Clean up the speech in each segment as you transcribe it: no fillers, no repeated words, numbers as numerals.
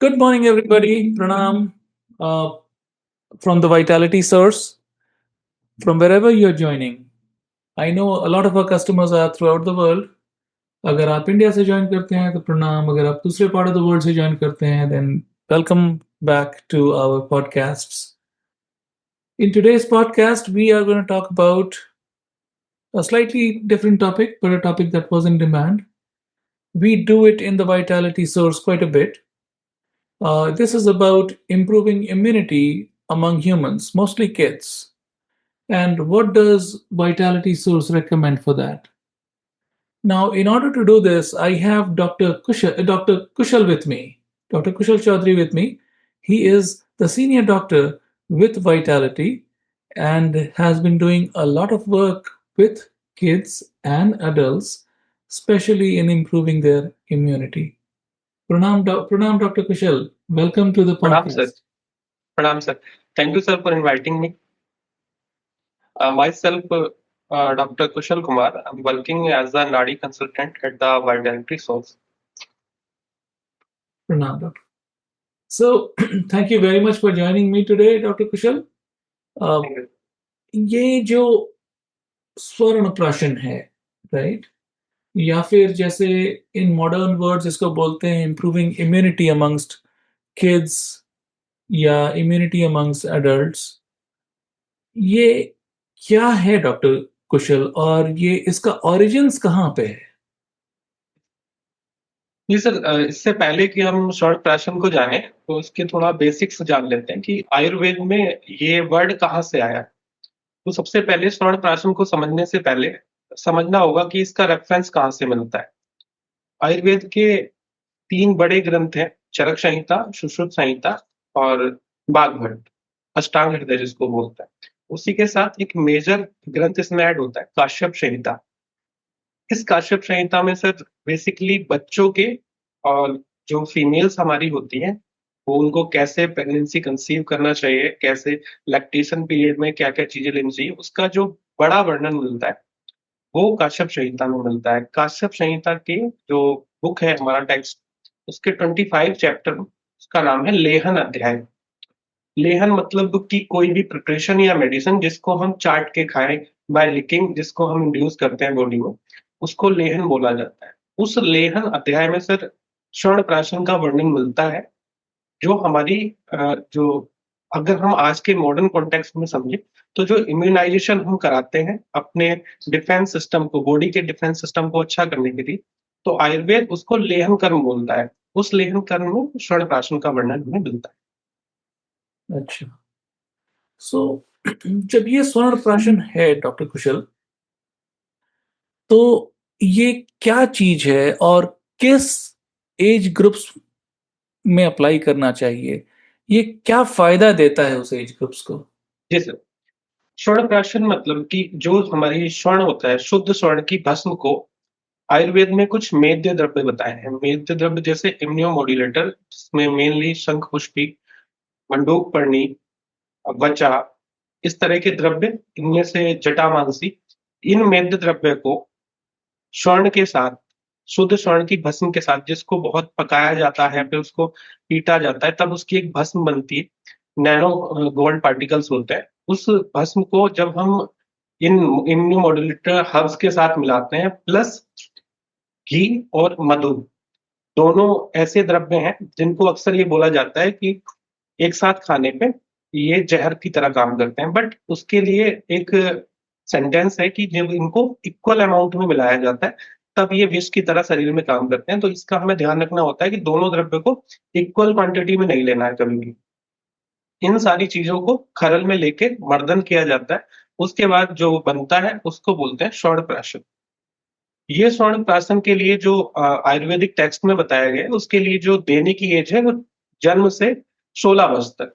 Good morning, everybody. Pranam uh, from the Vitality Source, from wherever you're joining. I know a lot of our customers are throughout the world. अगर आप India से join करते हैं तो प्रणाम, अगर आप दूसरे पार्ट ऑफ द वर्ल्ड से ज्वाइन करते हैं then welcome back to our podcasts. In today's podcast, we are going to talk about a slightly different topic, but a topic that was in demand. We do it in the Vitality Source quite a bit. This is about improving immunity among humans, mostly kids. And what does Vitality Source recommend for that? Now, in order to do this, I have Dr. Kushal with me, Dr. Kushal Chaudhary with me. He is the senior doctor with Vitality and has been doing a lot of work with kids and adults, especially in improving their immunity. Pranam, Dr. Kushal. Welcome to the Pranam, sir. podcast. Pranam, sir. Thank you, sir, for inviting me. Myself, Dr. Kushal Kumar. I'm working as a Nadi consultant at the Vitality Source. Pranam, Doctor. So, thank you very much for joining me today, Dr. Kushal. Thank you. ये जो स्वर्ण प्राशन है, right? या फिर जैसे in modern words इसको बोलते हैं इम्प्रूविंग इम्यूनिटी अमंगस्ट किड्स या इम्यूनिटी अमंगस्ट एडल्ट्स, ये क्या है डॉक्टर कुशल, और ये इसका ओरिजिन्स कहाँ पे है? जी सर, इससे पहले कि हम स्वर्ण प्राशन को जाने तो उसके थोड़ा बेसिक्स जान लेते हैं कि आयुर्वेद में ये वर्ड कहाँ से आया। तो सबसे पहले स्वर्ण प्राशन को समझने से पहले समझना होगा कि इसका रेफरेंस कहाँ से मिलता है। आयुर्वेद के 3 बड़े ग्रंथ हैं, चरक संहिता, सुश्रुत संहिता और वाग्भट, अष्टांग हृदय जिसको बोलते हैं। उसी के साथ एक मेजर ग्रंथ इसमें ऐड होता है, काश्यप संहिता। इस काश्यप संहिता में सर बेसिकली बच्चों के और जो फीमेल्स हमारी होती हैं, वो उनको कैसे प्रेगनेंसी कंसीव करना चाहिए, कैसे लैक्टेशन पीरियड में क्या-क्या चीज़ें लेनी चाहिए, उसका जो बड़ा वर्णन मिलता है, वो काश्यप संहिता में मिलता है। काश्यप संहिता की जो बुक है हमारा टेक्स्ट, उसके 25 चैप्टर, उसका नाम है लेहन अध्याय। लेहन मतलब कि कोई भी प्रिपरेशन या मेडिसिन जिसको हम चाट के खाएँ बाय लिकिंग, जिसको हम इंड्यूस करते हैं बॉडी में, उसको लेहन बोला जाता है। उस लेहन अध्याय में सर स्वर्ण प्राशन का वर्णन मिलता है, जो हमारी जो अगर हम आज के मॉडर्न कॉन्टेक्स्ट में समझें, तो जो इम्यूनाइज़ेशन हम कराते हैं अपने डिफेंस सिस्टम को, बॉडी के डिफेंस सिस्टम को अच्छा करने के लिए, तो आयुर्वेद उसको लेहन कर्म बोलता है। उस लेहन कर्म में स्वर्ण प्राशन का वर्णन हमें मिलता है। अच्छा, सो जब ये स्वर्ण प्राशन है डॉक्टर कुशल, तो ये क्या चीज है और किस एज ग्रुप्स में अप्लाई करना चाहिए? ये क्या फायदा देता है उस एज ग्रुप्स को? जी सर। स्वर्ण प्राशन मतलब कि जो हमारी स्वर्ण होता है, शुद्ध स्वर्ण की भस्म को आयुर्वेद में कुछ मेद्य द्रव्य बताए हैं। मेद्य द्रव्य जैसे इम्यूनोमोड्यूलेटर, जिसमें मेनली शंखपुष्पी, मंडूकपर्णी, वचा, इस तरह के द्रव्य, इनमें से जटामांसी, इन मेद्य द्रव्य को स्वर्ण के साथ, शुद्ध स्वर्ण की भस्म के साथ, जिसको बहुत पकाया जाता है, फिर उसको पीटा जाता है, तब उसकी एक भस्म बनती है। नैनो गोल्ड पार्टिकल्स होते हैं। उस भस्म को जब हम इन इम्यूनोमोड्यूलेटर हर्ब्स के साथ मिलाते हैं, प्लस घी और मधु, दोनों ऐसे द्रव्य हैं जिनको अक्सर ये बोला जाता है कि एक साथ खाने पे ये जहर की तरह काम करते हैं। बट उसके लिए एक सेंटेंस है कि जब इनको इक्वल अमाउंट में मिलाया जाता है, तब ये विष की तरह शरीर में काम करते हैं। तो इसका हमें ध्यान रखना होता है कि दोनों द्रव्य को इक्वल क्वांटिटी में नहीं लेना है कभी भी। इन सारी चीज़ों को खरल में लेके मर्दन किया जाता है। उसके बाद जो बनता है उसको बोलते हैं स्वर्ण प्राशन। ये स्वर्ण प्राशन के लिए जो आयुर्वेदिक टेक्स्ट में बताया गया है, उसके लिए जो देने की एज है वो जन्म से 16 वर्ष तक।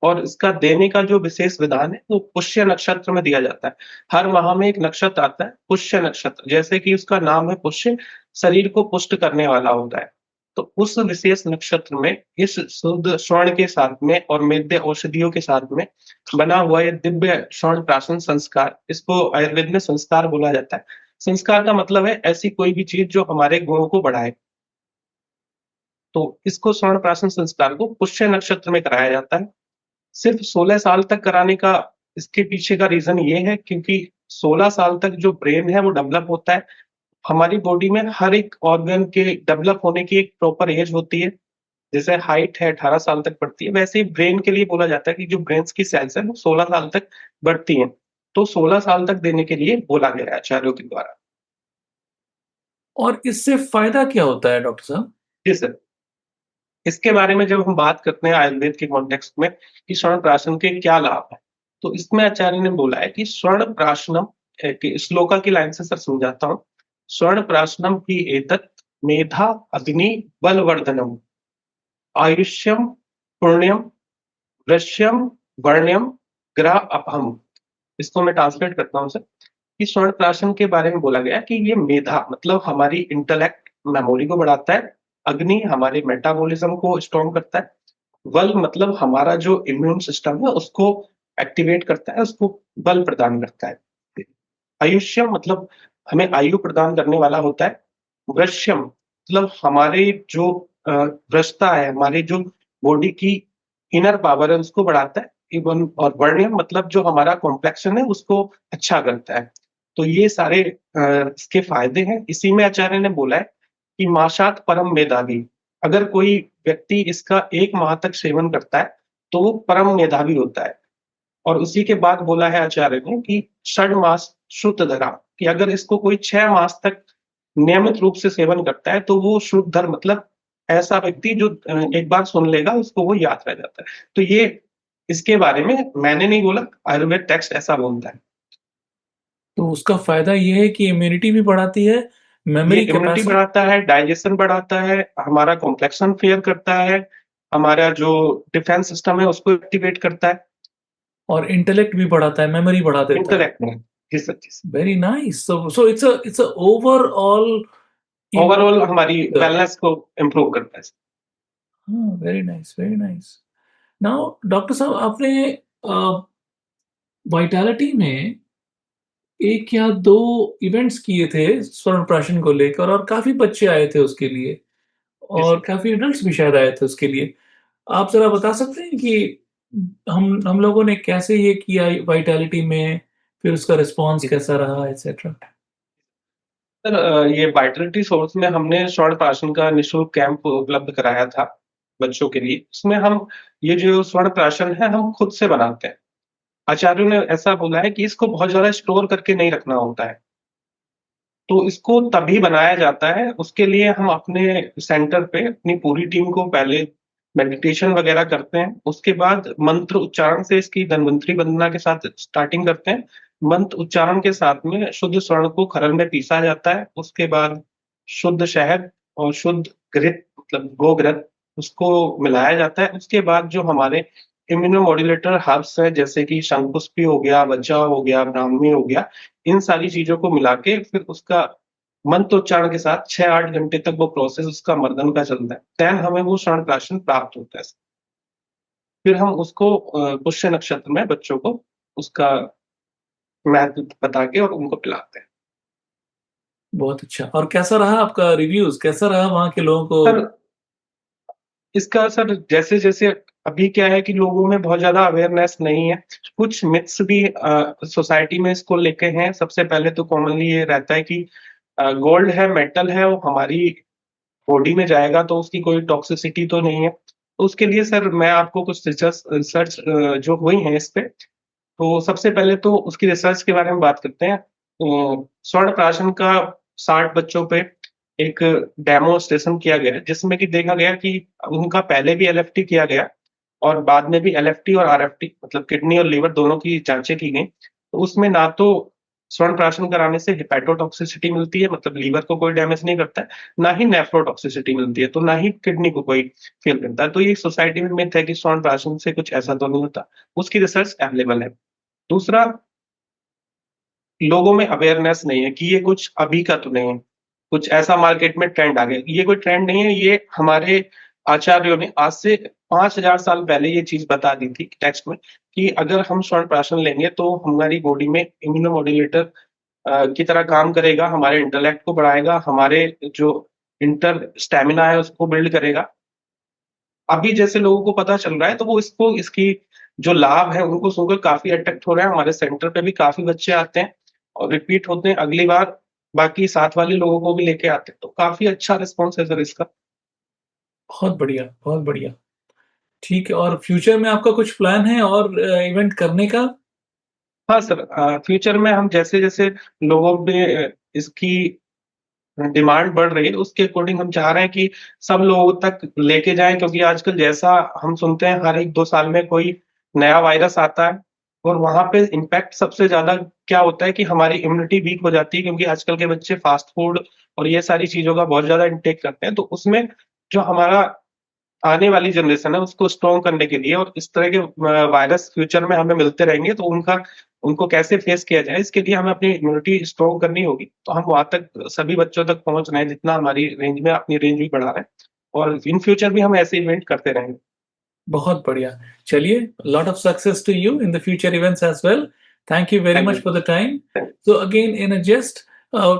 और इसका देने का जो विशेष विधान है वो पुष्य नक्षत्र में दिया जाता है। हर माह में एक नक्षत्र आता है, पुष्य नक्षत्र, जैसे कि उसका नाम है पुष्य, शरीर को पुष्ट करने वाला होता है। तो उस विशेष नक्षत्र में इस शुद्ध स्वर्ण के साथ में और मेद्य औषधियों के साथ में बना हुआ ये दिव्य स्वर्ण प्राशन संस्कार, इसको आयुर्वेद में संस्कार बोला जाता है। संस्कार का मतलब है ऐसी कोई भी चीज़ जो हमारे गुणों को बढ़ाए। तो इसको स्वर्ण प्राशन संस्कार को पुष्य नक्षत्र में कराया जाता है। सिर्फ 16 साल तक कराने का इसके पीछे का रीज़न ये है क्योंकि 16 साल तक जो ब्रेन है वो डेवलप होता है। हमारी बॉडी में हर एक ऑर्गन के डेवलप होने की एक प्रॉपर एज होती है। जैसे हाइट है 18 साल तक बढ़ती है, वैसे ही ब्रेन के लिए बोला जाता है कि जो ब्रेन्स की सेल्स हैं वो 16 साल तक बढ़ती हैं। तो 16 साल तक देने के लिए बोला गया है आचार्यों के द्वारा। और इससे फ़ायदा क्या होता है डॉक्टर साहब? जी सर। इसके बारे में जब हम बात करते हैं आयुर्वेद के कॉन्टेक्स्ट में कि स्वर्ण प्राशन के क्या लाभ हैं, तो इसमें आचार्य ने बोला है कि स्वर्ण प्राशनम कि श्लोका की लाइन से सर समझाता हूँ। स्वर्ण प्राशनम ही एतत् मेधा अग्नि बलवर्धनम आयुष्यम पुण्यम वृश्यम वर्ण्यम ग्रह अपहम। इसको मैं ट्रांसलेट करता हूँ सर कि स्वर्ण प्राशन के बारे में बोला गया कि ये मेधा मतलब हमारी इंटेलेक्ट मेमोरी को बढ़ाता है, अग्नि हमारे मेटाबॉलिज्म को स्ट्रॉन्ग करता है, बल मतलब हमारा जो इम्यून सिस्टम है उसको एक्टिवेट करता है, उसको बल प्रदान करता है। आयुष्यम मतलब हमें आयु प्रदान करने वाला होता है। वृश्यम मतलब हमारे जो वृषता है, हमारी जो बॉडी की इनर पावर है उसको बढ़ाता है। इवन और वर्ण्यम मतलब जो हमारा कॉम्प्लेक्शन है उसको अच्छा करता है। तो ये सारे इसके फायदे हैं। इसी में आचार्य ने बोला है कि माशात परम मेधावी। अगर कोई व्यक्ति इसका 1 माह तक सेवन करता है, तो वो परम मेधावी होता है। और उसी के बाद बोला है आचार्य ने कि षड मास श्रुतधरा कि अगर इसको कोई 6 मास तक नियमित रूप से सेवन करता है, तो वो श्रुतधर मतलब ऐसा व्यक्ति जो एक बार सुन लेगा उसको वो याद रह जाता है। तो ये इसके बारे में मैंने नहीं बोला, आयुर्वेद टेक्स्ट ऐसा बोलता है। तो उसका फ़ायदा ये है कि इम्यूनिटी भी बढ़ाती है, ये मेमोरी इम्यूनिटी कैपेसिटी बढ़ाता है, डाइजेशन बढ़ाता है, हमारा कॉम्प्लेक्शन फेयर करता है, हमारा जो डिफेंस सिस्टम है उसको एक्टिवेट करता है, और इंटेलेक्ट भी बढ़ाता है, मेमोरी बढ़ा देता है। इंटरैक्ट में। जी सर, जी sir. Very nice. So it's a overall overall हमारी इम्यूनिटी। वेलनेस को इम्प्रूव करता है। हाँ, very nice, very nice. Now doctor साहब आपने वाइटैलिटी में 1 या 2 इवेंट्स किए थे स्वर्ण प्राशन को लेकर और काफ़ी बच्चे आए थे उसके लिए जी और सर। काफ़ी एडल्ट्स भी शायद आए थे उसके लिए। आप ज़रा बता सकते हैं कि हम लोगों ने कैसे ये किया वाइटैलिटी में, फिर उसका रिस्पॉन्स जी सर। कैसा रहा एटसेट्रा? सर ये वाइटलिटी सोर्स में हमने स्वर्ण प्राशन का निःशुल्क कैंप उपलब्ध कराया था बच्चों के लिए। इसमें हम ये जो स्वर्ण प्राशन है हम खुद से बनाते हैं। आचार्यों ने ऐसा बोला है कि इसको बहुत ज़्यादा स्टोर करके नहीं रखना होता है। तो इसको तभी बनाया जाता है, उसके लिए हम अपने सेंटर पे अपनी पूरी टीम को पहले मेडिटेशन वगैरह करते हैं, उसके बाद मंत्र उच्चारण से इसकी धन्वंतरी वंदना के साथ स्टार्टिंग करते हैं। मंत्र उच्चारण के साथ में शुद्ध स्वर्ण को खरल में पीसा जाता है, उसके बाद शुद्ध शहद और शुद्ध घृत मतलब गोघृत उसको मिलाया जाता है। उसके बाद जो हमारे इम्यूनोमॉड्यूलेटर हर्ब्स हैं जैसे कि शंकुस्पी हो गया, वज्जा हो गया, ब्राह्मी हो गया, इन सारी चीज़ों को मिला के फिर उसका मंत्रोच्चारण के साथ 6-8 घंटे तक वो प्रोसेस उसका मर्दन का चलता है। देन हमें वो स्वर्ण प्राशन प्राप्त होता है। फिर हम उसको पुष्य नक्षत्र में बच्चों को उसका महत्व बता के और उनको पिलाते हैं। बहुत अच्छा। और कैसा रहा आपका रिव्यूज़? कैसा रहा वहाँ के लोगों सर को? इसका सर जैसे-जैसे अभी क्या है कि लोगों में बहुत ज़्यादा अवेयरनेस नहीं है। कुछ मिथ्स भी सोसाइटी में इसको लेके हैं। सबसे पहले तो कॉमनली ये रहता है कि गोल्ड है, मेटल है, वो हमारी बॉडी में जाएगा तो उसकी कोई टॉक्सिसिटी तो नहीं है। तो उसके लिए सर मैं आपको कुछ रिसर्च जो हुई हैं इस पे, तो सबसे पहले तो उसकी रिसर्च के बारे में बात करते हैं। स्वर्ण प्राशन का 60 बच्चों पे एक डेमोन्स्ट्रेशन किया गया, जिसमें कि देखा गया कि उनका पहले भी एलएफटी किया गया और बाद में भी एलएफटी और आरएफटी मतलब किडनी और लिवर दोनों की जाँचें की गईं। तो उसमें ना तो स्वर्ण प्राशन कराने से हेपेटोटॉक्सिसिटी मिलती है, मतलब लीवर को कोई डैमेज नहीं करता है, ना ही नेफ्रोटॉक्सिसिटी मिलती है, तो ना ही किडनी को कोई फ़ेल करता है। तो ये सोसाइटी में मिथ है कि स्वर्ण प्राशन से कुछ ऐसा तो नहीं होता। उसकी रिसर्च अवेलेबल है। दूसरा, लोगों में अवेयरनेस नहीं है कि ये कुछ अभी का तो नहीं है, कुछ ऐसा मार्केट में ट्रेंड आ गया। ये कोई ट्रेंड नहीं है, ये हमारे आचार्यों ने आज से 5000 साल पहले ये चीज़ बता दी थी टेक्स्ट में कि अगर हम स्वर्ण प्राशन लेंगे तो हमारी बॉडी में इम्यूनोमॉड्यूलेटर की तरह काम करेगा, हमारे इंटेलेक्ट को बढ़ाएगा, हमारे जो इंटर स्टैमिना है उसको बिल्ड करेगा अभी जैसे लोगों को पता चल रहा है, तो वो इसकी जो लाभ है उनको सुनकर काफ़ी अट्रैक्ट हो रहे हैं। हमारे सेंटर पे भी काफ़ी बच्चे आते हैं और रिपीट होते हैं, अगली बार बाकी साथ वाले लोगों को भी लेके आते हैं, तो काफ़ी अच्छा रिस्पॉन्स है सर इसका। बहुत बढ़िया, बहुत बढ़िया। ठीक है, और फ्यूचर में आपका कुछ प्लान है और इवेंट करने का? हाँ सर, फ्यूचर में हम जैसे-जैसे लोगों में इसकी डिमांड बढ़ रही है, उसके अकॉर्डिंग हम चाह रहे हैं कि सब लोगों तक लेके जाएँ, क्योंकि आजकल जैसा हम सुनते हैं हर 1-2 साल में कोई नया वायरस आता है और वहाँ पे इम्पैक्ट सबसे ज़्यादा क्या होता है कि हमारी इम्यूनिटी वीक हो जाती है, क्योंकि आजकल के बच्चे फास्ट फूड और ये सारी चीज़ों का बहुत ज़्यादा इंटेक करते हैं। तो उसमें जो हमारा आने वाली जनरेशन है उसको स्ट्रॉन्ग करने के लिए और इस तरह के वायरस फ्यूचर में हमें मिलते रहेंगे, तो उनको कैसे फेस किया जाए, इसके लिए हमें अपनी इम्यूनिटी स्ट्रॉन्ग करनी होगी। तो हम वहाँ तक सभी बच्चों तक पहुँच रहे हैं, जितना हमारी रेंज में अपनी रेंज भी बढ़ा रहे हैं और इन फ्यूचर भी हम ऐसे इवेंट करते रहेंगे। बहुत बढ़िया। चलिए, lot of success to you in the future events as well. Thank you very thank much you. for the time. Thank So again, in a gist,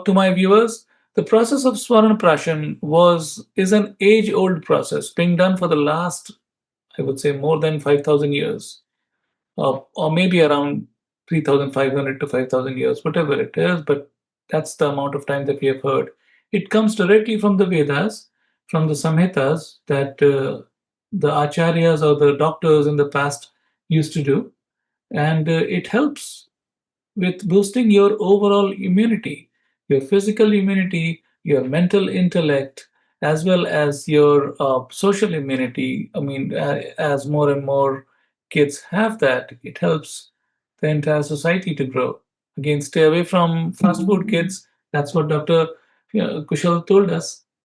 to my viewers, the process of Swaranprashan is an age-old process being done for the last, I would say, more than 5,000 years, or maybe around 3,500 to 5,000 years, whatever it is, but that's the amount of time that we have heard. It comes directly from the Vedas, from the Samhitas that the acharyas or the doctors in the past used to do, and it helps with boosting your overall immunity, your physical immunity, your mental intellect, as well as your social immunity. I mean, as more and more kids have that, it helps the entire society to grow. Again, stay away from fast food, kids. That's what Dr. Kushal told us.